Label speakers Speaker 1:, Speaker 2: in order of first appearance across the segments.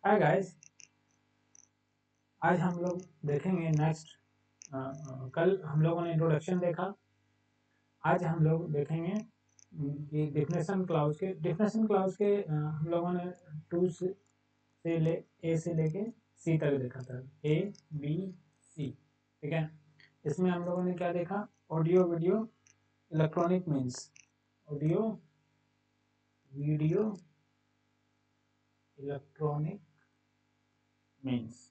Speaker 1: Hi guys, आज हम लोग देखेंगे नेक्स्ट। कल हम लोगों ने इंट्रोडक्शन देखा। आज हम लोग देखेंगे कि डिफिनेशन क्लाउज के हम लोगों ने टू से ले ए से लेके सी तक देखा था। ए बी सी, ठीक है। इसमें हम लोगों ने क्या देखा? Audio video electronic means, audio video electronic means.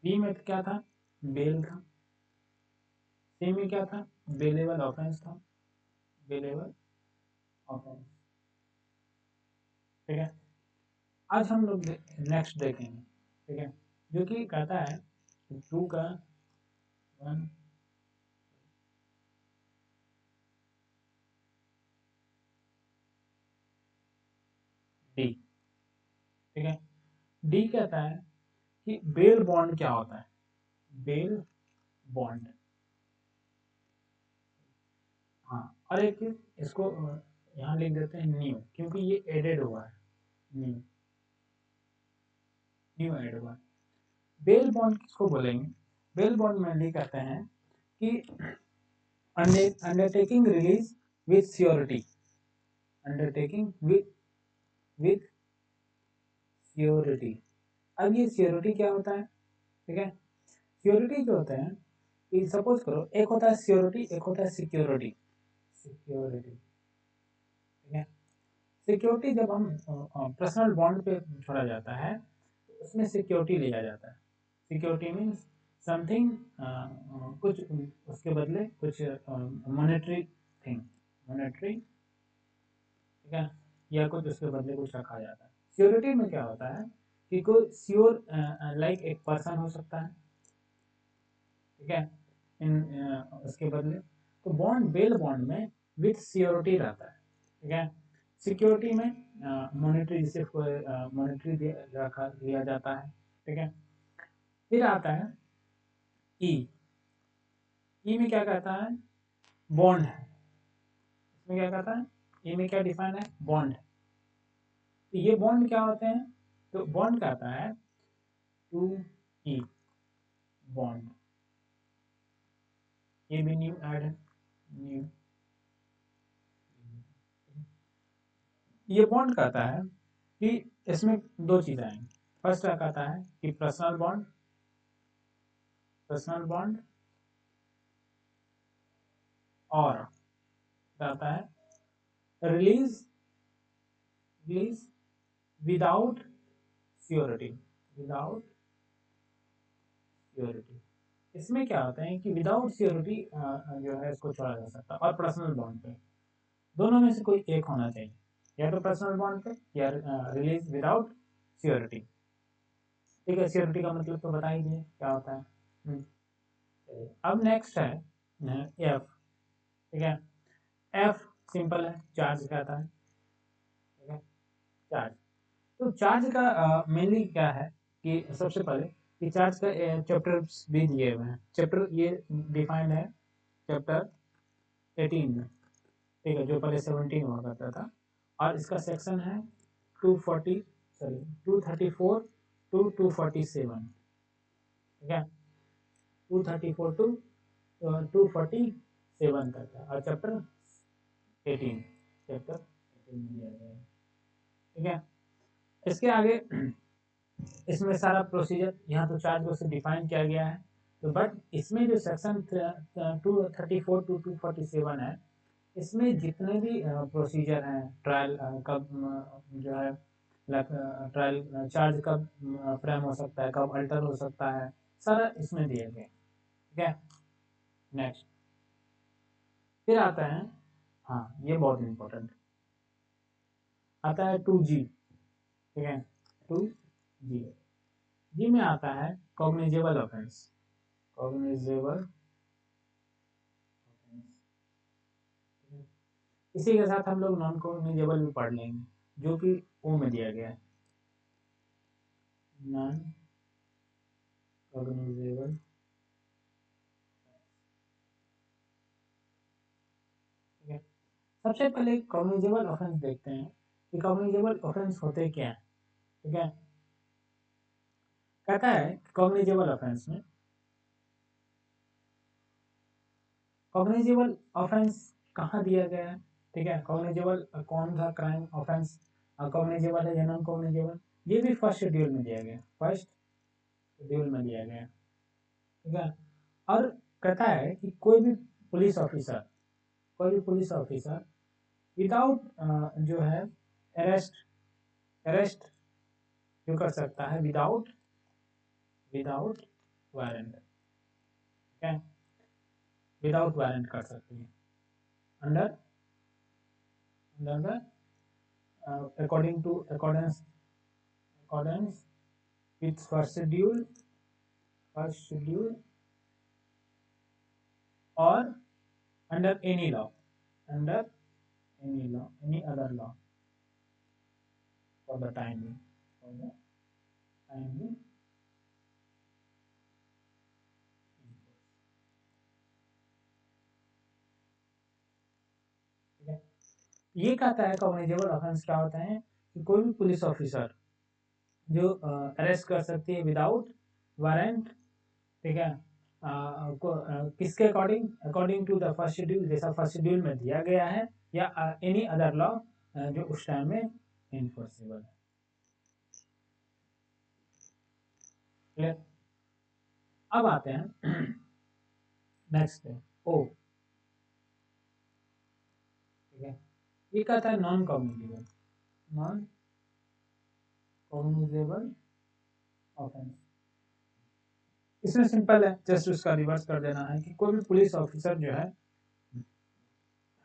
Speaker 1: B में क्या था? बेल था। सी में क्या था? बेलेबल ऑफेंस था। बेलेबल ऑफेंस, ठीक है। आज हम लोग नेक्स्ट देखेंगे, ठीक है, जो कि कहता है टू का वन डी, ठीक है। डी कहता है कि बेल बॉन्ड क्या होता है? बेल बॉन्ड, हाँ। और एक चीज इसको यहाँ लिख देते हैं न्यू, क्योंकि ये एडेड हुआ है। न्यू, न्यू एड हुआ है। बेल बॉन्ड किसको बोलेंगे? बेल बॉन्ड में कहते हैं कि undertaking release with surety, undertaking with surety. अब ये सियोरिटी क्या होता है? ठीक है, सियोरिटी जो होता है कि सपोज करो, एक होता है सियोरिटी, एक होता है सिक्योरिटी। सिक्योरिटी, ठीक है। सिक्योरिटी जब हम पर्सनल बॉन्ड पे छोड़ा जाता है तो उसमें सिक्योरिटी लिया जाता है। सिक्योरिटी मीन्स समथिंग, कुछ उसके बदले कुछ मॉनेटरी थिंग, मॉनेटरी, ठीक है, या कुछ उसके बदले कुछ रखा जाता है। सिक्योरिटी में क्या होता है कि कोई श्योर लाइक एक पर्सन हो सकता है, ठीक है, इन उसके बदले। तो बॉन्ड, बेल बॉन्ड में विथ सिक्योरिटी रहता है, ठीक है। सिक्योरिटी में मॉनेटरी, जिसे मॉनेटरी रखा लिया जाता है, ठीक है। फिर आता है ई। ई में क्या कहता है? बॉन्ड है। इसमें क्या कहता है? ई में क्या डिफाइन है? बॉन्ड। तो ये बॉन्ड क्या होते हैं? तो बॉन्ड कहता है टू ई बॉन्ड। ये भी न्यू ऐड है, न्यू। ये बॉन्ड कहता है कि इसमें दो चीजें आएंगी। फर्स्ट क्या कहता है कि पर्सनल बॉन्ड, पर्सनल बॉन्ड, और कहता है रिलीज, रिलीज विदाउट सियोरिटी, विदाउट सियोरिटी। इसमें क्या होता है कि विदाउट सियोरिटी जो है इसको छोड़ा जा सकता है, और पर्सनल बॉन्ड पे दोनों में से कोई एक होना चाहिए, या तो पर्सनल बॉन्ड पे या रिलीज विदाउट सियोरिटी, ठीक है। सियोरिटी का मतलब तो बता ही दिए क्या होता है। अब नेक्स्ट है एफ, ठीक है। एफ सिंपल है, चार्ज कहता है, ठीक है, चार्ज। तो चार्ज का मेनली क्या है कि सबसे पहले कि चार्ज का चैप्टर्स भी दिए हुए हैं। चैप्टर ये डिफाइंड है चैप्टर 18 में, ठीक है, जो पहले 17 हुआ करता था। और इसका सेक्शन है 240, सॉरी 234 टू 247, ठीक है। 234 टू 247 तक है, और चैप्टर 18, चैप्टर 18 में दिया गया है, ठीक है। इसके आगे इसमें सारा प्रोसीजर यहाँ तो चार्ज को से डिफाइन किया गया है। तो बट इसमें जो सेक्शन 234 टू 247 है, इसमें जितने भी प्रोसीजर हैं, ट्रायल कब जो है ट्रायल चार्ज कब फ्रेम हो सकता है, कब अल्टर हो सकता है, सारा इसमें दिया गया, ठीक है। नेक्स्ट फिर आता है, हाँ ये बहुत इंपॉर्टेंट, आता है 2G, ठीक है। 2G, जी में आता है कॉग्निजेबल ऑफेंस, कॉग्निजेबल। इसी के साथ हम लोग नॉन कॉग्निजेबल भी पढ़ लेंगे, जो कि ओ में दिया गया है, नॉन कॉग्निजेबल। ठीक है, सबसे पहले कॉग्निजेबल ऑफेंस देखते हैं कि कॉग्निजेबल ऑफेंस होते क्या है, ठीक है। कहता है कॉग्निजेबल ऑफेंस में, कॉग्निजेबल ऑफेंस कहाँ दिया गया है, ठीक है। कॉग्निजेबल कौन सा क्राइम ऑफेंस कॉग्निजेबल है या नॉन कॉग्निजेबल, ये भी फर्स्ट शेड्यूल में दिया गया, फर्स्ट शेड्यूल में दिया गया, ठीक है। और कहता है कि कोई भी पुलिस ऑफिसर, कोई भी पुलिस ऑफिसर विदाउट जो है अरेस्ट, अरेस्ट जो कर सकता है विदाउट, विदाउट वारंट, ठीक है, विदाउट वारंट कर सकती है under, under the according to accordance, accordance with first schedule, first schedule और under any law, under any law, any other law for the time being, for the time being. ठीक है, ये कहता है cognizable offence क्या होता है कि कोई भी पुलिस ऑफिसर जो अरेस्ट कर सकती है विदाउट वारंट, ठीक है, किसके according, according to the first schedule, जैसा फर्स्ट शेड्यूल में दिया गया है, या एनी अदर लॉ जो उस टाइम में इन्फोर्सेबल है। क्लियर। अब आते हैं नेक्स्ट पे ओ, ठीक है, ये कहता है non cognizable, non cognizable offence. इसमें सिंपल है, जस्ट उसका रिवर्स कर देना है कि कोई भी पुलिस ऑफिसर जो है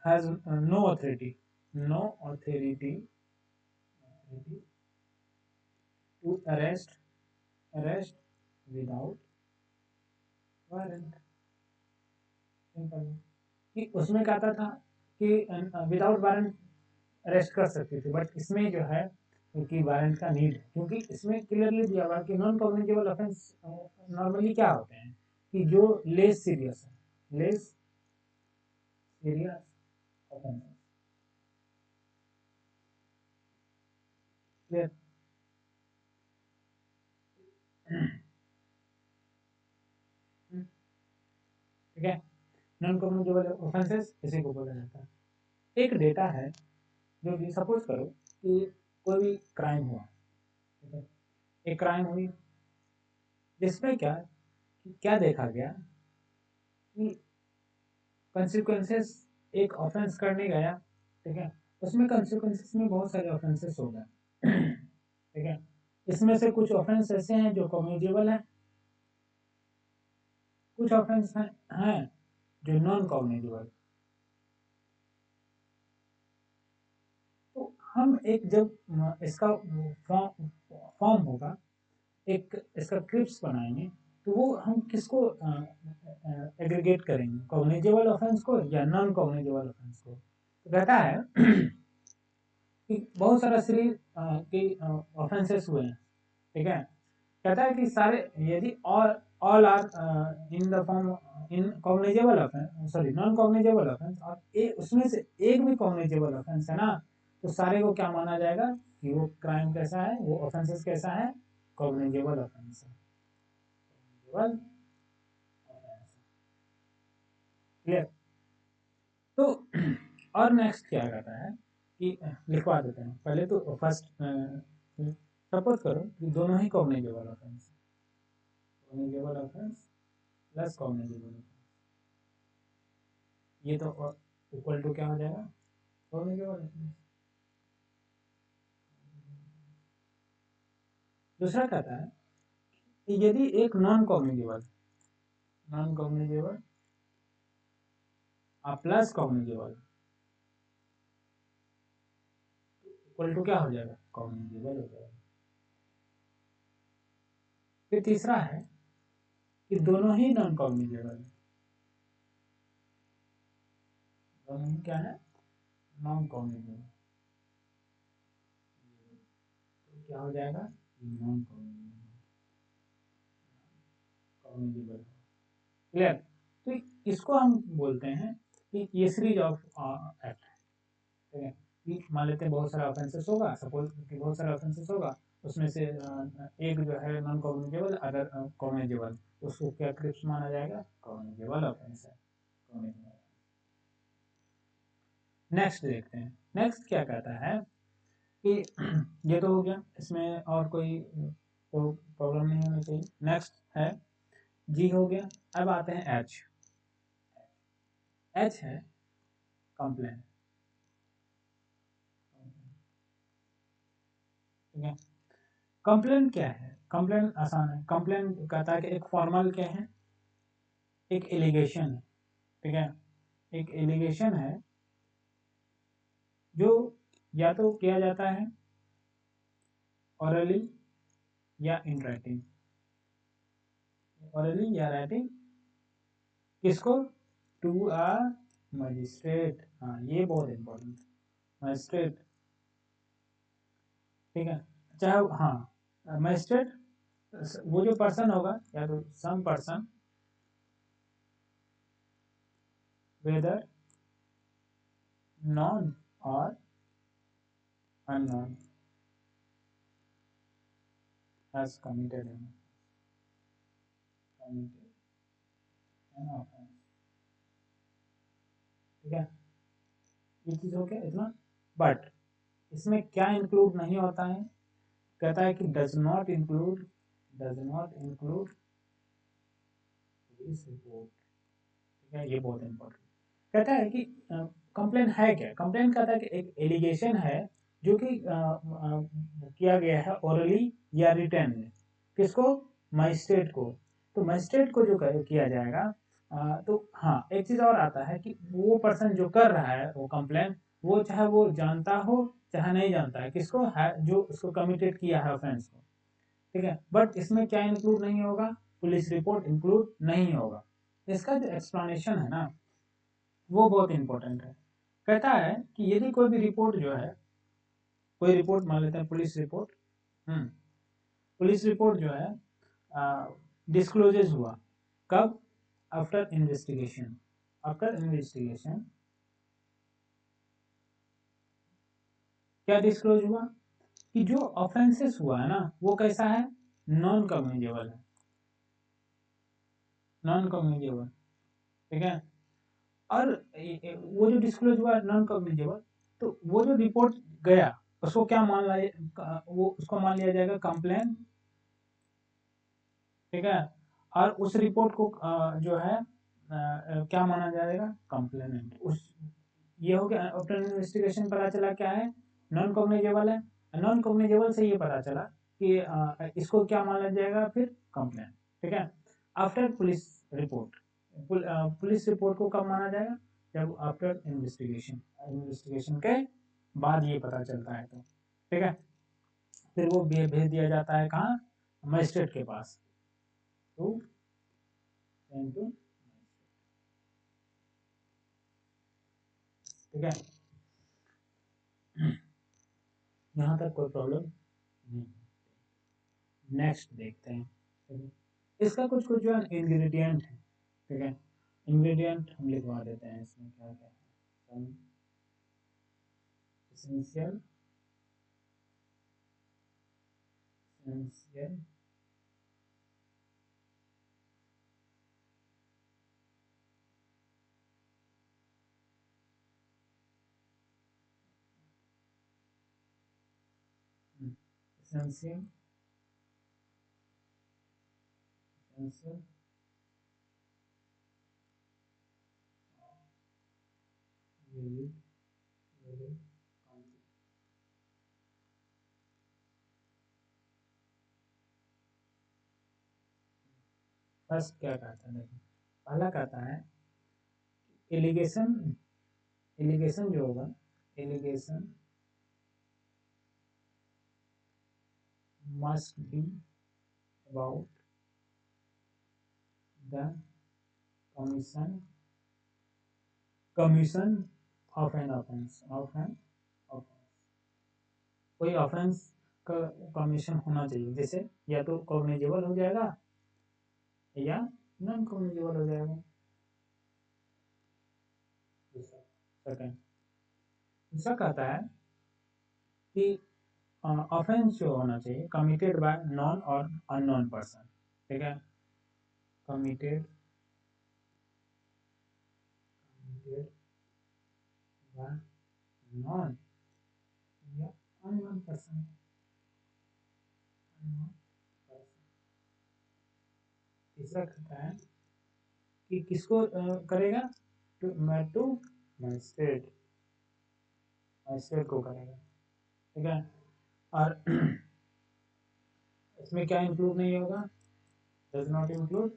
Speaker 1: has no authority, no authority to arrest, arrest without warrant. Simple है कि उसमें कहता था कि विदाउट वारंट अरेस्ट कर सकती थी, बट इसमें जो है कि वारंट का नीड है, क्योंकि इसमें क्लियरली दिया हुआ कि नॉन कॉग्निजेबल ऑफेंस नॉर्मली क्या होते हैं कि जो लेस सीरियस है, लेस सीरियस ऑफेंस। क्लियर। ठीक है, नॉन कम्युनिकेबल ऑफेंसेस इसी को बोला जाता है। एक डेटा है जो कि सपोज करो कि कोई भी क्राइम हुआ, ठीक है, एक क्राइम हुई जिसमें क्या क्या देखा गया कि कंसिक्वेंसेस, एक ऑफेंस करने गया, ठीक है, उसमें कंसिक्वेंसेस में बहुत सारे ऑफेंसेस हो गए, ठीक है। इसमें से कुछ ऑफेंस ऐसे हैं जो कम्युनिकेबल हैं, कुछ ऑफेंस हैं जो नॉन कॉग्निजेबल। तो हम एक जब इसका फॉर्म फॉर्म होगा, एक इसका क्रिप्स बनाएंगे, तो वो हम किसको एग्रीगेट करेंगे, कॉग्निजेबल ऑफेंस को या नॉन कॉग्निजेबल ऑफेंस को। तो कहता है कि बहुत सारा सीरीज के ऑफेंसेस हुए हैं, ठीक है। कहता है कि सारे यदि all are in the form in cognizable offence, sorry non cognizable offence, और उसमें से एक भी कॉग्निजेबल ऑफेंस है ना, तो सारे को क्या माना जाएगा कि वो क्राइम कैसा है, वो ऑफेंसेस कैसा है, कॉग्निजेबल ऑफेंस है, कॉग्निजेबल ऑफेंस। क्लियर। तो और नेक्स्ट क्या कहता है कि लिखवा देते हैं पहले तो फर्स्ट, सपोज करो कि दोनों ही cognizable offence, cognizable offence plus cognizable offence, ये तो इक्वल टू क्या हो जाएगा, कॉग्निजेबल ऑफेंस। दूसरा कहता है कि यदि एक non cognizable, non cognizable plus cognizable equal to क्या हो जाएगा, कॉग्निजेबल हो जाएगा। फिर तीसरा है कि दोनों ही नॉन कॉग्निजेबल, दोनों ही क्या है, नॉन कॉग्निजेबल, तो क्या हो जाएगा, नॉन कॉग्निजेबल। क्लियर। तो इसको हम बोलते हैं कि ये सीरीज ऑफ एक्ट, ठीक है। कि मान लेते हैं बहुत सारा ऑफेंसेस होगा, सपोज कि बहुत सारा ऑफेंसेस होगा, उसमें से एक जो है नॉन कॉग्निजेबल, अदर कॉग्निजेबल, उसको क्या क्रिप्स माना जाएगा? कॉग्निजेबल ऑफेंस है। नेक्स्ट देखते हैं, नेक्स्ट क्या कहता है कि ये तो हो गया, इसमें और कोई तो प्रॉब्लम नहीं होनी चाहिए। नेक्स्ट है जी हो गया। अब आते हैं एच। एच है कंप्लेन। ठीक है, कंप्लेन क्या है? कंप्लेन आसान है। कंप्लेन कहता है कि एक फॉर्मल क्या है, एक एलिगेशन है। ठीक है, एक एलिगेशन है जो या तो किया जाता है ऑरली या इन राइटिंग। ऑरली या राइटिंग, किसको? To a magistrate. हाँ, ये बहुत इंपॉर्टेंट, मजिस्ट्रेट। ठीक है, चाहे हाँ मजिस्ट्रेट, वो जो पर्सन होगा या तो सम पर्सन, वेदर नॉन और unknown, has committed an offense। ठीक है, ये चीज हो गया इतना। बट इसमें क्या इंक्लूड नहीं होता है? कहता है कि does not include police report. ठीक है, ये बहुत इंपॉर्टेंट। कहता है कि कंप्लेन है क्या? कंप्लेन कहता है कि एक एलिगेशन है जो कि किया गया है ओरली या रिटर्न में। किसको? मजिस्ट्रेट को। तो मजिस्ट्रेट को जो किया जाएगा, तो हाँ एक चीज और आता है कि वो पर्सन जो कर रहा है वो कंप्लेन, वो चाहे वो जानता हो चाहे नहीं जानता है, किसको है? जो उसको कमिटेड किया है ऑफेंस को। ठीक है, बट इसमें क्या इंक्लूड नहीं होगा? पुलिस रिपोर्ट इंक्लूड नहीं होगा। इसका जो एक्सप्लेनेशन है ना, वो बहुत इंपॉर्टेंट है। कहता है कि यदि कोई भी रिपोर्ट जो है, कोई रिपोर्ट मान लेते हैं पुलिस रिपोर्ट, पुलिस रिपोर्ट जो है डिस्क्लोजेस हुआ, कब? After investigation. आफ्टर इन्वेस्टिगेशन क्या डिस्क्लोज हुआ? कि जो ऑफेंसेस हुआ है ना, वो कैसा है? नॉन कम्युनिकेबल है, नॉन कम्युनिकेबल। ठीक है, और वो जो डिस्क्लोज हुआ नॉन कम्युनिकेबल, तो वो जो रिपोर्ट गया उसको क्या मान लिया? वो उसको मान लिया जाएगा कंप्लेन। ठीक है, और उस रिपोर्ट को जो है क्या माना जाएगा? कंप्लेनेंट। उस ये हो गया। आफ्टर इन्वेस्टिगेशन पता चला क्या है? नॉन कॉग्निजेबल है। नॉन कॉग्निजेबल से ये पता चला कि इसको क्या माना जाएगा? फिर कंप्लेन। ठीक है, after police report, police report को कब माना जाएगा? जब आफ्टर इन्वेस्टिगेशन, इन्वेस्टिगेशन के बाद ये पता चलता है तो। ठीक है, फिर वो भेज दिया जाता है कहाँ? मजिस्ट्रेट के पास। टू टू ठीक है, यहाँ तक कोई प्रॉब्लम नहीं। नेक्स्ट देखते हैं। ठीक है? इसका कुछ कुछ जो है इंग्रेडिएंट है। ठीक है, इंग्रेडिएंट हम लिखवा देते हैं इसमें क्या क्या है। Essential, essential essential essential valid valid. First क्या कहता है? देखो, पहला कहता है एलिगेशन, एलिगेशन जो होगा, allegation must be about the commission commission of an offense, of an offense। कोई ऑफेंस का कमीशन होना चाहिए, जैसे या तो कॉग्निजेबल हो जाएगा या नॉन कॉग्निजेबल हो जाएगा। सेकंड, दूसरा कहता है कि ऑफेंस जो होना चाहिए कमिटेड बाय नॉन और अननोन पर्सन, ठीक है, कमिटेड बाय नॉन या अननोन पर्सन, तीसरा कहता है कि किसको करेगा, टू मजिस्ट्रेट, मजिस्ट्रेट को करेगा, ठीक है। और इसमें क्या इंक्लूड नहीं होगा, डज नॉट इंक्लूड,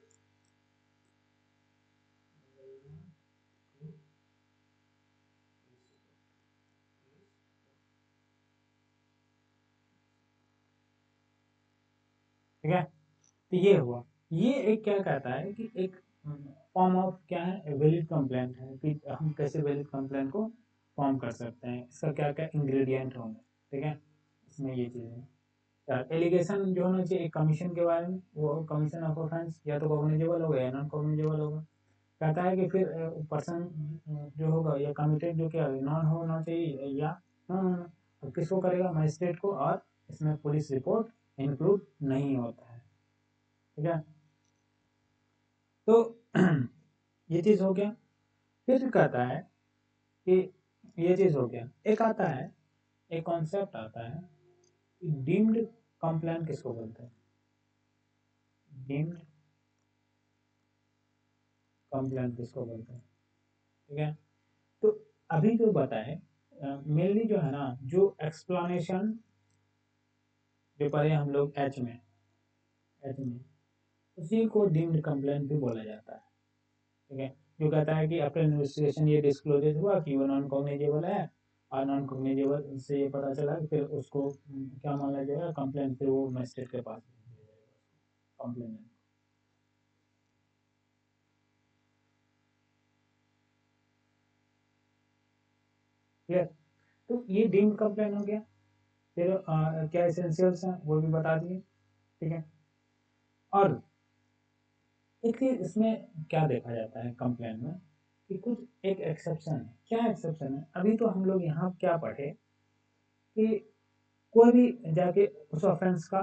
Speaker 1: ठीक है। तो ये हुआ, ये एक क्या कहता है कि एक फॉर्म ऑफ क्या है, वैलिड कंप्लेंट है कि हम कैसे वैलिड कंप्लेंट को फॉर्म कर सकते हैं, इसका क्या क्या इंग्रेडिएंट होंगे, ठीक है, इसमें ये चीज़ें। एलिगेशन जो होना चाहिए कमीशन के बारे में, वो कमीशन ऑफ ऑफेंस या तो कॉग्निजेबल होगा या नॉन कॉग्निजेबल होगा। कहता है कि फिर पर्सन जो होगा या कमिटेड जो क्या नॉन होना चाहिए या नॉन, किसको करेगा, मजिस्ट्रेट को, और इसमें पुलिस रिपोर्ट इंक्लूड नहीं होता है, ठीक है। तो ये चीज़ हो गया। फिर कहता है कि ये चीज़ हो गया, एक आता है, एक कॉन्सेप्ट आता है कि डीम्ड कंप्लेंट किसको बोलते हैं, डीम्ड कंप्लेंट किसको बोलते हैं, ठीक है। तो अभी जो बताए मेनली जो है ना, जो एक्सप्लेनेशन जो पढ़े हम लोग एच में उसी को डीम्ड कंप्लेंट भी बोला जाता है, ठीक है। जो कहता है कि आफ्टर इन्वेस्टिगेशन ये डिस्क्लोजेज हुआ कि वो नॉन कॉग्निजेबल है, और नॉन कॉग्निजेबल से ये पता चला कि फिर उसको क्या माना जाएगा, कंप्लेंट, फिर वो मजिस्ट्रेट के पास कंप्लेंट। क्लियर। तो ये डीम्ड कंप्लेंट हो गया। फिर क्या एसेंशियल्स हैं वो भी बता दिए, ठीक है। और एक चीज इसमें क्या देखा जाता है कंप्लेंट में कि कुछ एक एक्सेप्शन है। क्या एक्सेप्शन है, अभी तो हम लोग यहाँ क्या पढ़े कि कोई भी जाके उस ऑफेंस का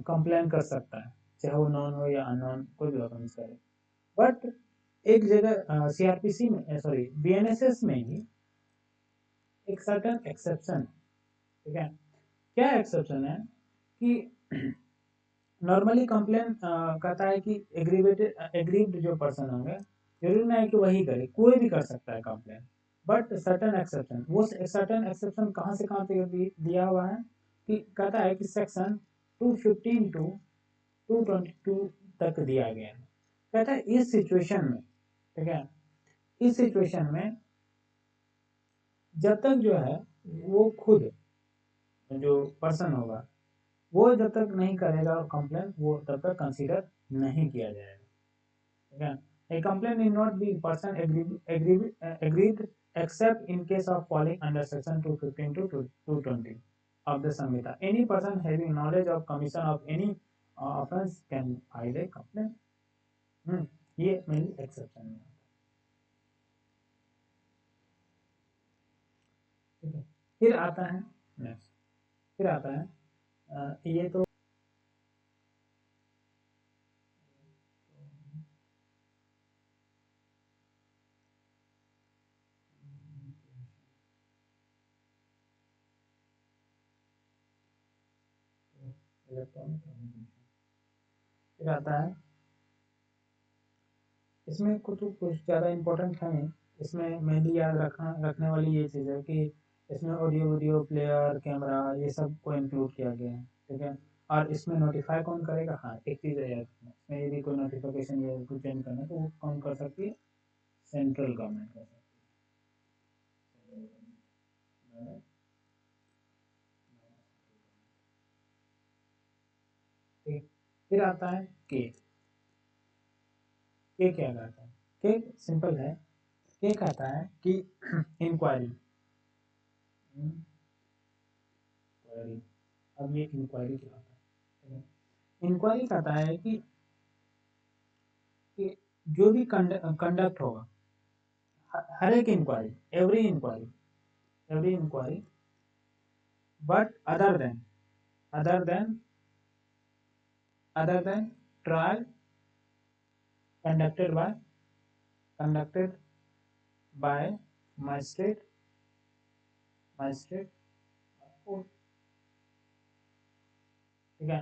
Speaker 1: कंप्लेन कर सकता है, चाहे वो नॉन हो या अननोन, कोई भी ऑफेंस करे। बट एक जगह सीआरपीसी में, सॉरी बीएनएसएस में ही एक सर्टन एक्सेप्शन, ठीक है। क्या एक्सेप्शन है कि नॉर्मली कंप्लेन कहता है कि एग्रीड जो पर्सन होंगे, जरूरी नहीं है कि वही करे, कोई भी कर सकता है कंप्लेन। बट सर्टन एक्सेप्शन, वो सर्टन एक्सेप्शन कहाँ से कहाँ तक दिया हुआ है कि कहता है कि सेक्शन 215 टू 222 तक दिया गया है। कहता है इस सिचुएशन में, ठीक है, इस सिचुएशन में जब तक जो है वो खुद जो पर्सन होगा वो जब तक नहीं करेगा कंप्लेन, वो तब तक कंसीडर नहीं किया जाएगा, ठीक है। A complaint need not be person agreed except in case of falling under section 215 to 220 of the Samhita. Any person having knowledge of commission of any offense can file a complaint. ये मेरी exception है, ठीक है। फिर आता है next, फिर आता है ये तो इलेक्ट्रॉनिक कम्युनिकेशन। फिर आता है, इसमें कुछ ज़्यादा इम्पोर्टेंट है नहीं। इसमें मेनली याद रखने वाली ये चीज़ है कि इसमें ऑडियो वीडियो प्लेयर कैमरा ये सब को इंक्लूड किया गया है, ठीक है। और इसमें नोटिफाई कौन करेगा, हाँ एक चीज़ है यार, इसमें यदि कोई नोटिफिकेशन या कुछ चेंज करना है तो वो कौन कर सकती है, सेंट्रल गवर्नमेंट कर सकती है। ठीक। फिर आता है के क्या कहता है, के सिंपल है। के कहता है कि इंक्वायरी, इंक्वायरी, अब ये इंक्वायरी क्या होता है, इंक्वायरी कहता है कि जो भी कंडक्ट होगा, हर एक inquiry, every inquiry, every inquiry, but other than other than trial conducted by conducted by magistrate magistrate court. ठीक है,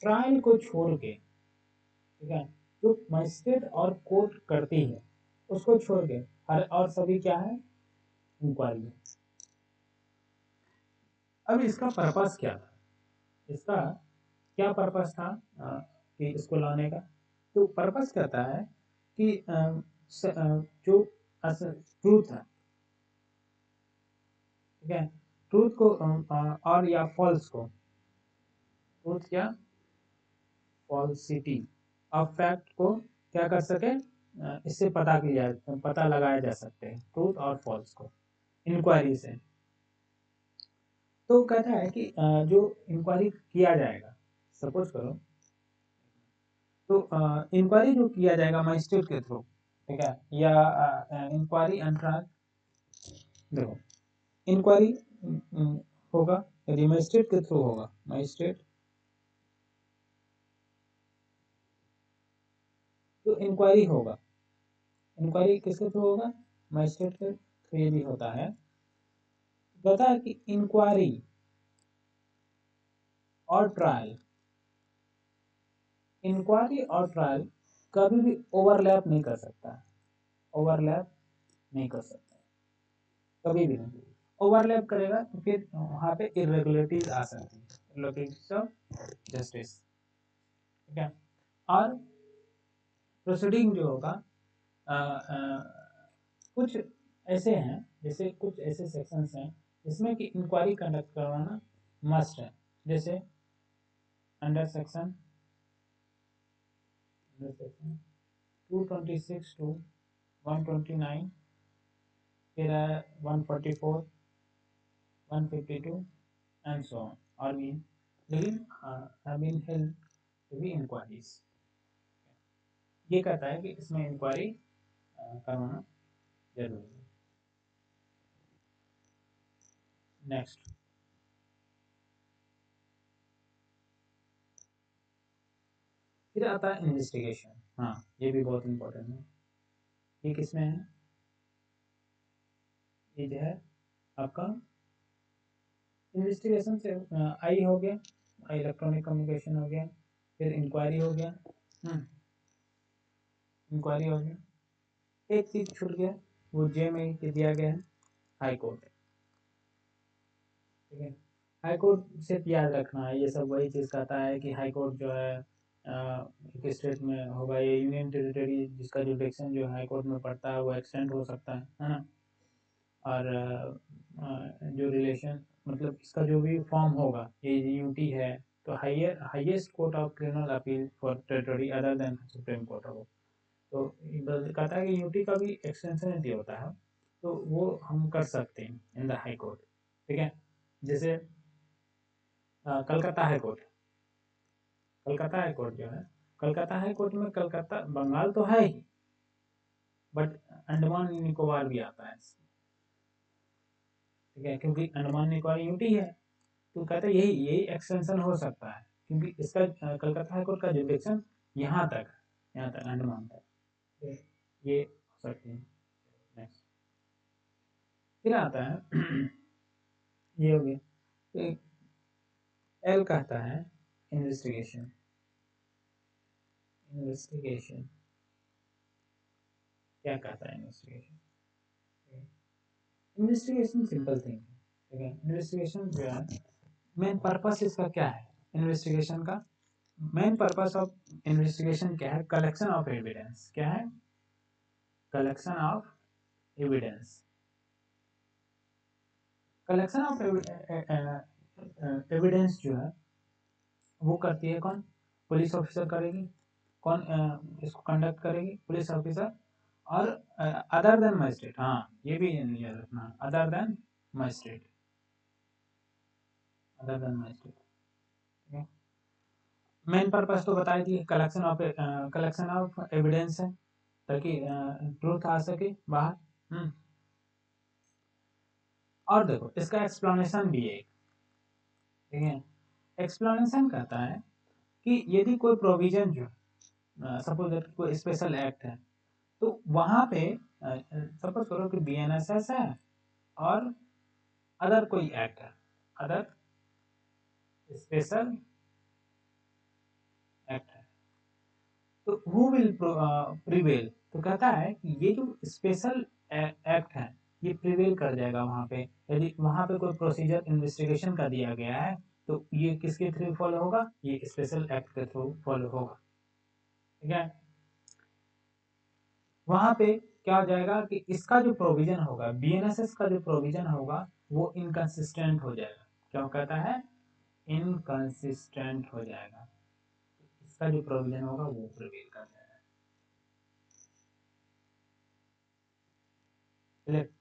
Speaker 1: ट्रायल को छोड़ के, ठीक है, जो मजिस्ट्रेट और कोर्ट करती है उसको छोड़ के हर और सभी क्या है, इंक्वायरी। अब इसका पर्पस क्या था, इसका क्या पर्पस था कि इसको लाने का? तो पर्पस कहता है कि जो ट्रूथ है, ठीक है, ट्रूथ को और या फॉल्स को, ट्रूथ या फॉल्सिटी ऑफ फैक्ट को क्या कर सके, इससे पता लगाया जा सकते हैं ट्रूथ और फॉल्स को इंक्वायरी से। तो कहता है कि जो इंक्वायरी किया जाएगा, सपोज करो, तो इंक्वायरी जो किया जाएगा मजिस्ट्रेट के थ्रू, ठीक है, या इंक्वायरी अंतराल, देखो इंक्वायरी होगा यदि मजिस्ट्रेट के थ्रू होगा, मजिस्ट्रेट तो इंक्वायरी होगा, इंक्वायरी किसके थ्रू होगा, मजिस्ट्रेट के थ्रू यदि होता है, कहता है कि इंक्वायरी और ट्रायल, इंक्वायरी और ट्रायल कभी भी ओवरलैप नहीं कर सकता, ओवरलैप नहीं कर सकता, कभी भी नहीं। ओवरलैप करेगा तो फिर वहाँ पे इरेगुलरिटीज आ सकती है, इरेगुलरिटीज ऑफ जस्टिस, ठीक है। और प्रोसीडिंग जो होगा कुछ ऐसे हैं, जैसे कुछ ऐसे सेक्शंस हैं जिसमें कि इंक्वायरी कंडक्ट करवाना मस्ट है, जैसे अंडर सेक्शन 226 टू 129, फिर 144, 152 and so on are being have been held to be inquiries। ये कहता है कि इसमें इंक्वायरी करवाना जरूरी है। नेक्स्ट, फिर आता है इन्वेस्टिगेशन। हाँ, ये भी बहुत इंपॉर्टेंट है। ये किसमें है, ये जो है आपका इन्वेस्टिगेशन से आई हो गया, इलेक्ट्रॉनिक कम्युनिकेशन हो गया, फिर इंक्वायरी हो गया, इंक्वायरी हो गया, एक चीज छूट गया, वो जे में दिया गया है, हाई कोर्ट, ठीक है। हाई कोर्ट से याद रखना है, ये सब वही चीज़ कहता है कि हाई कोर्ट जो है एक स्टेट में होगा, ये यूनियन टेरिटरी जिसका जुडिक्शन जो हाई कोर्ट में पड़ता है वो एक्सटेंड हो सकता है ना। और जो रिलेशन मतलब इसका जो भी फॉर्म होगा, ये यूटी है तो highest court of criminal appeal for territory other than supreme court हो, तो कहता है कि यूटी का भी एक्सटेंशनलिटी होता है, तो वो हम कर सकते हैं इन द हाई कोर्ट, ठीक है। जैसे Calcutta high court, Calcutta high court जो है, कलकत्ता हाई कोर्ट में कलकत्ता बंगाल तो है ही, बट अंडमान निकोबार भी आता है, ठीक है, क्योंकि अंडमान निकोबार यूटी है, तो कहते हैं यही यही एक्सटेंशन हो सकता है, क्योंकि इसका कलकत्ता हाई कोर्ट का जुडिक्शन यहाँ तक, यहाँ तक अंडमान तक, ये हो सकती है। नेक्स्ट, फिर आता है ये हो गया, एल कहता है इन्वेस्टिगेशन, इन्वेस्टिगेशन क्या कहता है, इन्वेस्टिगेशन, इन्वेस्टिगेशन सिंपल थिंग है, ठीक है। इन्वेस्टिगेशन जो है मेन पर्पस इसका क्या है, इन्वेस्टिगेशन का मेन पर्पस ऑफ इन्वेस्टिगेशन क्या है, कलेक्शन ऑफ एविडेंस, क्या है, collection of evidence, collection of evidence जो है वो करती है कौन, पुलिस ऑफिसर करेगी, कौन इसको कंडक्ट करेगी, पुलिस ऑफिसर, और अदर देन मजिस्ट्रेट, हाँ ये भी याद रखना, other than magistrate, other than magistrate, ठीक है। मेन पर्पस तो बताई थी, कलेक्शन ऑफ एविडेंस है, ताकि ट्रूथ आ सके बाहर। और देखो इसका एक्सप्लेनेशन भी है, ठीक है। एक्सप्लेनेशन कहता है कि यदि कोई प्रोविजन जो सपोज दैट कोई स्पेशल एक्ट है, तो वहां पे सपोज करो कि बीएनएसएस है और अदर कोई एक्ट है, अदर स्पेशल एक्ट है, तो हु विल प्रिवेल। तो कहता है कि ये जो स्पेशल एक्ट है ये प्रिवेल कर जाएगा वहां पे, यदि वहां पे कोई प्रोसीजर इन्वेस्टिगेशन का दिया गया है तो ये किसके थ्रू फॉलो होगा, ये स्पेशल एक्ट के थ्रू फॉलो होगा, ठीक है। वहां पे क्या हो जाएगा कि इसका जो प्रोविजन होगा, बीएनएसएस का जो प्रोविजन होगा वो इनकंसिस्टेंट हो जाएगा। क्यों कहता है इनकंसिस्टेंट हो जाएगा, इसका जो प्रोविजन होगा वो प्रिवेल कर जाएगा। नेक्स्ट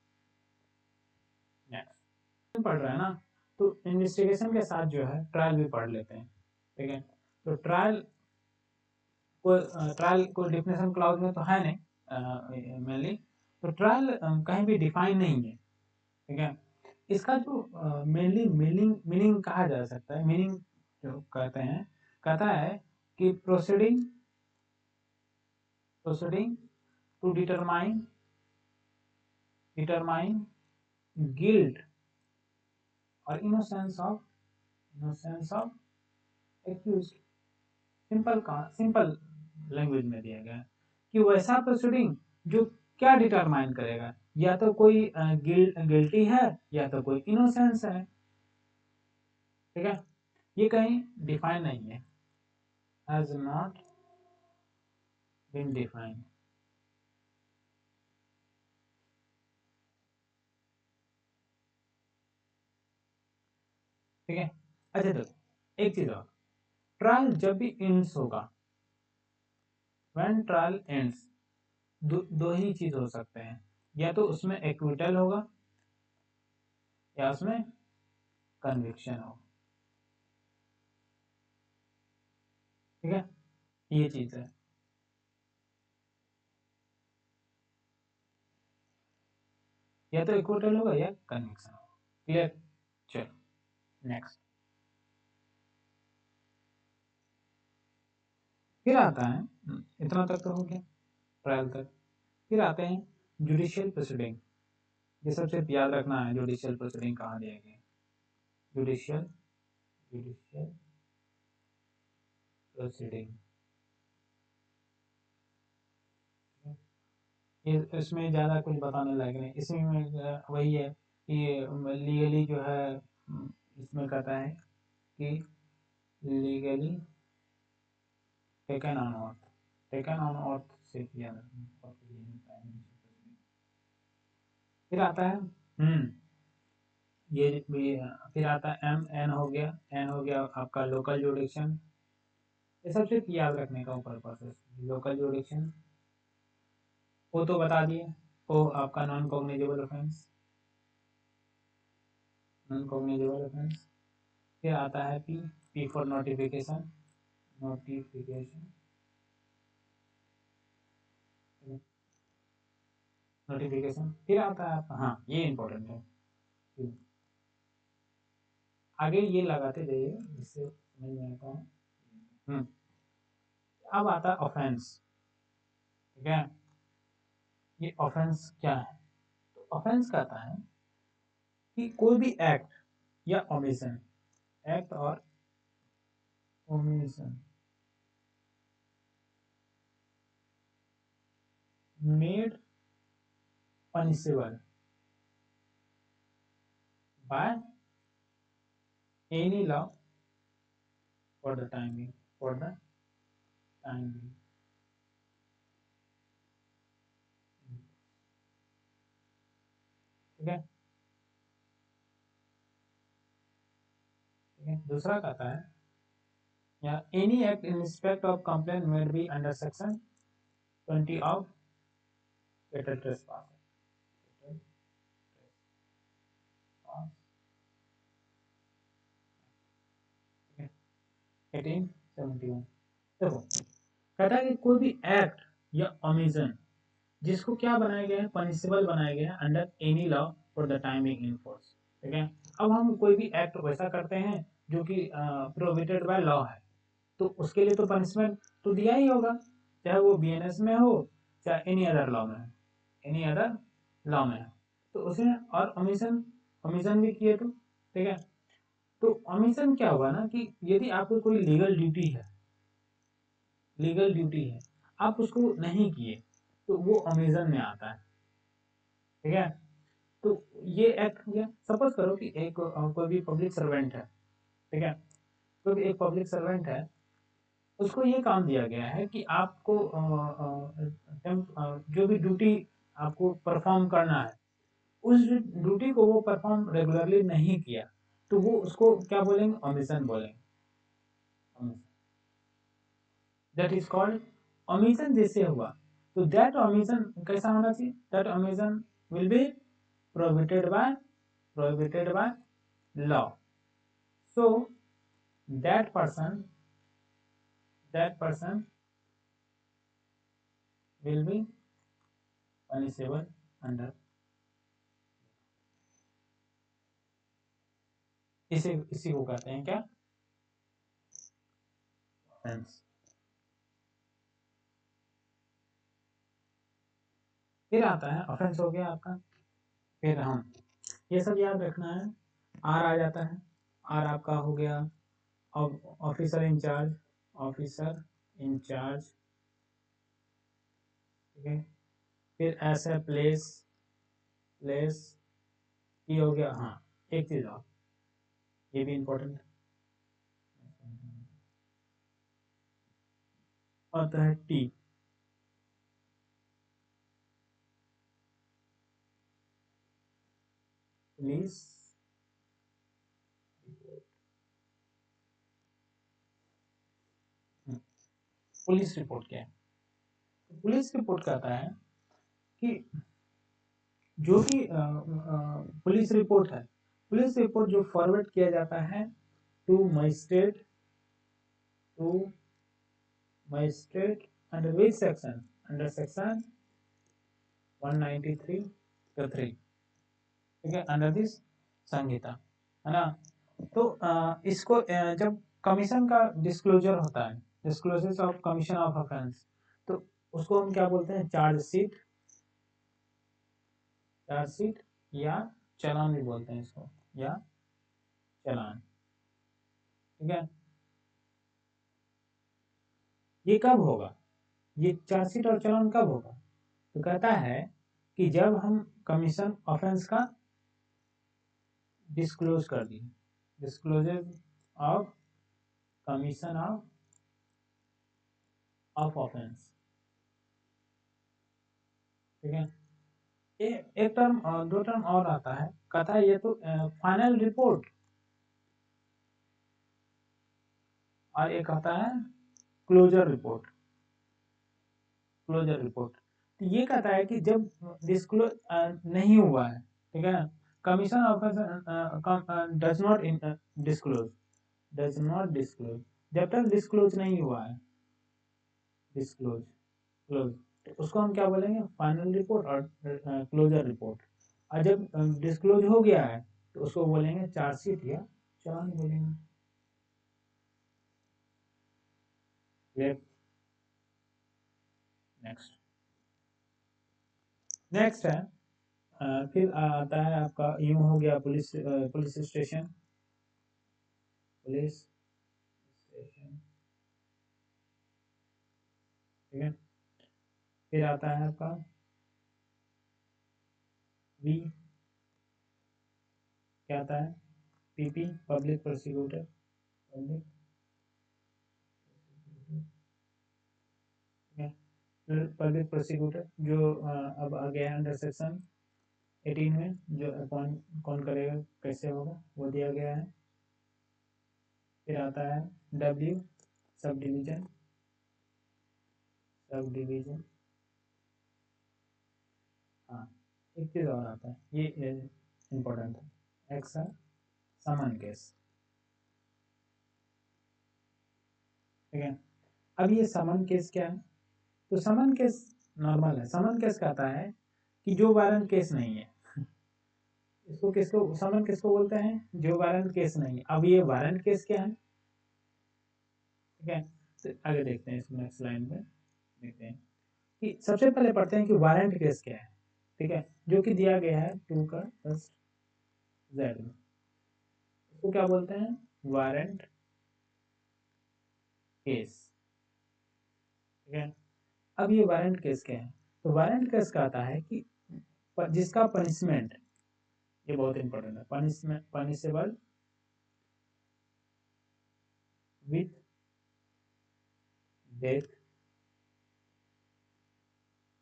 Speaker 1: पढ़ रहा है ना, तो इन्वेस्टिगेशन के साथ जो है ट्रायल भी पढ़ लेते हैं, ठीक है। तो ट्रायल को डिफिनेशन क्लाउज में तो है नहीं मेनली, तो ट्रायल कहीं भी डिफाइन नहीं है, ठीक है। इसका जो मेनली मीनिंग कहा जा सकता है, मीनिंग जो कहते हैं, कहता है कि प्रोसीडिंग टू डिटरमाइन गिल्ट और innocence of accused. Simple language में दिया गया है कि वैसा प्रोसीडिंग जो क्या डिटरमाइन करेगा, या तो कोई गिल्टी है या तो कोई इनोसेंस है, ठीक है। ये कहीं डिफाइन नहीं है, हैज नॉट बीन डिफाइंड, ठीक है। अच्छा देखो एक चीज और, ट्रायल जब भी एंड्स होगा, व्हेन ट्रायल एंड्स, दो ही चीज हो सकते हैं, या तो उसमें एक्विटल होगा या उसमें कन्विक्शन होगा, ठीक है। ये चीज है, या तो एक्विटल होगा या कन्विक्शन होगा, क्लियर। चलो नेक्स्ट, फिर आता है इतना तक तो हो गया ट्रायल तक, फिर आते हैं जुडिशियल प्रोसीडिंग। ये सबसे याद रखना है जुडिशियल प्रोसीडिंग कहाँ दिया गया, जुडिशियल जुडिशियल प्रोसीडिंग। ये इसमें ज़्यादा कुछ बताने लायक नहीं, इसमें वही है कि लीगली जो है इसमें कहता है कि लीगली टेकन ऑन ऑर्थ से किया। फिर आता है ये भी, फिर आता है एन हो गया, एन हो गया आपका लोकल जुडिक्शन। ये सब सिर्फ याद रखने का ऊपर प्रोसेस, लोकल जुडिक्शन वो तो बता दिए, ओ आपका non cognizable offence, non cognizable offence. फिर आता है P, P for notification, notification notification. फिर आता है हाँ ये इंपॉर्टेंट है, आगे ये लगाते जाइए जिससे समझ में आता है। अब आता है ऑफेंस, ठीक है। ये ऑफेंस क्या है, तो ऑफेंस कहता है कि कोई भी एक्ट या ओमिशन, एक्ट और omission made punishable by any law for the time being, for the time being, ठीक है। ठीक है, दूसरा कहता है या any act in respect of complaint made be under section 20 of federal trespass, 1871। देखो कहता है कि कोई भी एक्ट या ओमिशन जिसको क्या बनाया गया है, पनिशेबल बनाया गया है under any law for the timing in force, ठीक है। अब हम कोई भी एक्ट वैसा करते हैं जो कि प्रोहिबिटेड बाय लॉ है, तो उसके लिए तो पनिशमेंट तो दिया ही होगा, चाहे वो बीएनएस में हो चाहे एनी अदर लॉ में, एनी अदर लॉ में है। तो उसने और ओमिशन ओमिशन भी किए तो ठीक है। तो ओमिशन क्या होगा ना कि यदि आपको कोई लीगल ड्यूटी है आप उसको नहीं किए तो वो ओमिशन में आता है, ठीक है। तो ये एक्ट हो गया। सपोज करो कि एक कोई भी पब्लिक सर्वेंट है, ठीक है, कोई भी एक पब्लिक सर्वेंट है, उसको ये काम दिया गया है कि आपको जो भी ड्यूटी आपको परफॉर्म करना है उस ड्यूटी को वो परफॉर्म रेगुलरली नहीं किया, तो वो उसको क्या बोलेंगे, ओमिशन बोलेंगे। That is called omission. जैसे हुआ तो दैट ओमिशन कैसा होना चाहिए, that omission will be prohibited by prohibited by law. So that person will be punishable under, इसी को कहते हैं क्या, ऑफेंस। फिर आता है ऑफेंस हो गया आपका। फिर हम ये सब याद रखना है। आर आ जाता है, आर आपका हो गया ऑफिसर इंचार्ज, ऑफिसर इंचार्ज, ठीक है। फिर एस है प्लेस, प्लेस ये हो गया। हाँ एक चीज और, ये भी इम्पोर्टेंट आता है, टी, पुलिस। पुलिस रिपोर्ट क्या है, पुलिस रिपोर्ट कहता है कि जो भी पुलिस रिपोर्ट है, पुलिस रिपोर्ट जो फॉरवर्ड किया जाता है to magistrate, to magistrate under which section, under section 193 to 3, ठीक है, अंडर दिस संहिता, है ना। तो इसको जब कमीशन का डिस्क्लोजर होता है, disclosure of commission of offence, तो उसको हम क्या बोलते हैं, चार्जशीट, चार्जशीट या चालान भी बोलते हैं इसको, या चालान, ठीक है। ये कब होगा, ये चार्जशीट और चालान कब होगा, तो कहता है कि जब हम कमीशन ऑफेंस का डिस्क्लोज कर दिए, disclosure of commission of offence, ठीक है। ये एक टर्म, दो टर्म और आता है, कहता है ये तो फाइनल रिपोर्ट, और एक आता है क्लोजर रिपोर्ट, क्लोजर रिपोर्ट। तो ये कहता है कि जब डिस्क्लोज नहीं हुआ है, ठीक है, commission of does not disclose, does not disclose, जब तक डिस्क्लोज नहीं हुआ है, डिस्क्लोज क्लोज, तो उसको हम क्या बोलेंगे, फाइनल रिपोर्ट और क्लोजर रिपोर्ट। और जब डिस्क्लोज हो गया है तो उसको बोलेंगे चार्जशीट या चालान बोलेंगे। नेक्स्ट, नेक्स्ट है फिर आता है आपका, यूं हो गया police, police station, police station, ठीक है। फिर आता है आपका वी, क्या आता है, PP, public prosecutor, public, public prosecutor जो अब आ गया अंडर सेक्शन 18 में, जो अपॉइंट कौन करेगा कैसे होगा वो दिया गया है। फिर आता है W, sub division, sub division. हाँ एक चीज और आता है, ये इम्पोर्टेंट है, एक्स है समन केस, ठीक है। अब ये समन केस क्या है, तो समन केस नॉर्मल है, समन केस कहता है कि जो वारंट केस नहीं है, इसको किसको समन किसको बोलते हैं? जो वारंट केस नहीं है। अब ये वारंट केस क्या है? ठीक है, तो आगे देखते हैं, इस नेक्स्ट लाइन में देखते हैं कि सबसे पहले पढ़ते हैं कि वारंट केस क्या है। ठीक है, जो कि दिया गया है 2 का फर्स्ट जेड में, इसको क्या बोलते हैं? Warrant case. ठीक है, अब ये वारंट केस क्या है? तो वारंट केस कहता है कि जिसका पनिशमेंट, ये बहुत इंपॉर्टेंट है, पनिशमेंट पनिशेबल विथ डेथ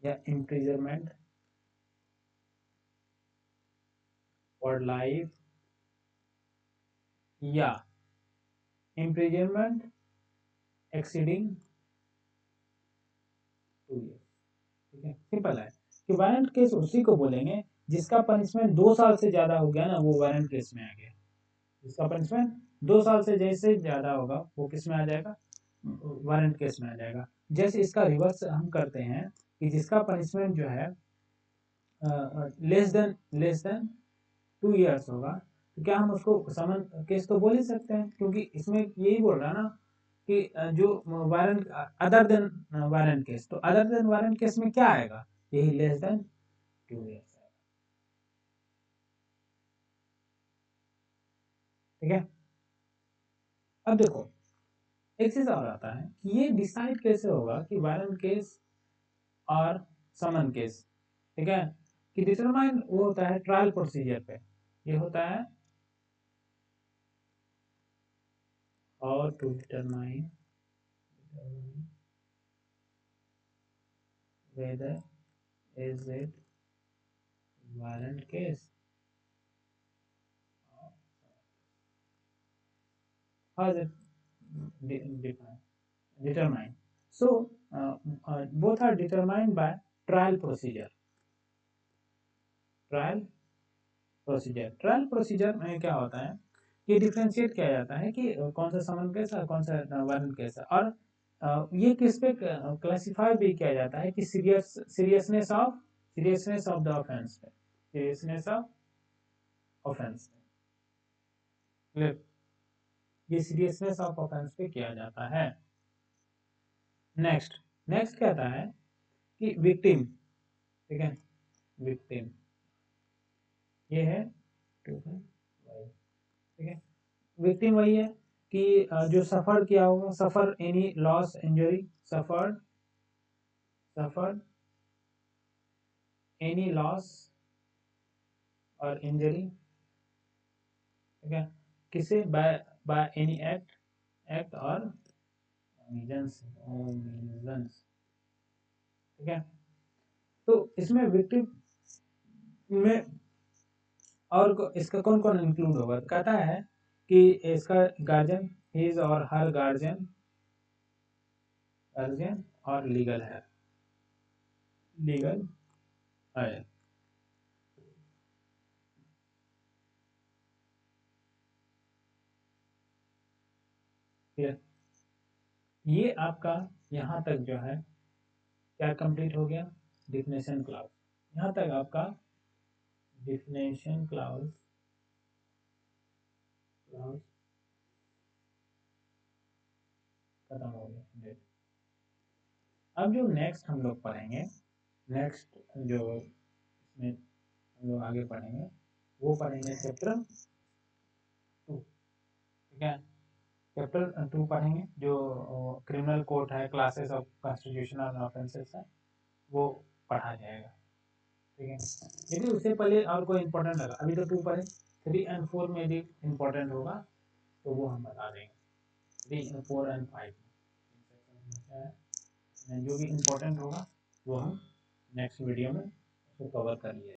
Speaker 1: या इम्प्रिजनमेंट फॉर लाइफ या इम्प्रिजनमेंट एक्सीडिंग 2 ईयर। ठीक है, सिंपल है कि वारंट केस उसी को बोलेंगे जिसका पनिशमेंट 2 साल से ज्यादा हो गया ना, वो वारंट केस में आ गया। जिसका पनिशमेंट 2 साल से जैसे ज्यादा होगा वो किस में आ जाएगा? वारंट केस में आ जाएगा। जैसे इसका रिवर्स हम करते हैं कि जिसका पनिशमेंट जो है लेस देन 2 इयर्स होगा, तो क्या हम उसको समन केस तो बोल ही सकते हैं, क्योंकि इसमें यही बोल रहा है ना कि जो warrant other than warrant case, तो अदर देन वारंट केस में क्या आएगा? यही लेस देन 2 इयर्स आएगा। ठीक है, अब देखो एक चीज और आता है कि ये डिसाइड कैसे होगा कि वारंट केस और समन केस। ठीक है, कि डिटरमाइन वो होता है ट्रायल प्रोसीजर पे, ये होता है और to determine whether is it warrant case or how is it determined? So both are determined by trial procedure। Trial procedure में क्या होता है कि डिफ्रेंशिएट किया जाता है कि कौन सा समन केस और कौन सा वारंट केस है, और ये किस पे क्लासिफाई भी किया जाता है कि सीरियसनेस ऑफ द ऑफेंस पे, सीरियसनेस ऑफ ऑफेंस पे, ये सीरियसनेस ऑफ ऑफेंस पे किया जाता है। नेक्स्ट नेक्स्ट कहता है कि विक्टिम। ठीक है, विक्टिम ये है 2 ठीक है, विक्टिम वही है कि जो सफर किया होगा, सफर एनी लॉस इंजरी, सफर एनी लॉस और इंजरी। ठीक है, किसे? बाय बाय एनी एक्ट और ओमिजन्स। ठीक है, तो इसमें विक्टिम में और इसका कौन कौन इंक्लूड होगा? कहता है कि इसका गार्जियन, हिज और हर गार्जियन और लीगल है ठीक, ये आपका यहाँ तक जो है क्या कंप्लीट हो गया? Definition clause. यहाँ तक आपका डिफिनेशन क्लाउज खत्म हो गया। अब जो नेक्स्ट हम लोग पढ़ेंगे, नेक्स्ट जो इसमें हम लोग आगे पढ़ेंगे वो पढ़ेंगे चैप्टर 2। ठीक है, चैप्टर 2 पढ़ेंगे जो क्रिमिनल कोर्ट है, क्लासेस ऑफ कॉन्स्टिट्यूशनल ऑफेंसेस है, वो पढ़ा जाएगा। ठीक है, यदि उससे पहले और कोई इंपॉर्टेंट लगा, अभी तो 2 पढ़े, 3 and 4 में यदि इंपॉर्टेंट होगा तो वो हम बता देंगे। 3 and 4 and 5 जो भी इंपॉर्टेंट होगा वो हम नेक्स्ट वीडियो में उसको कवर कर लिया।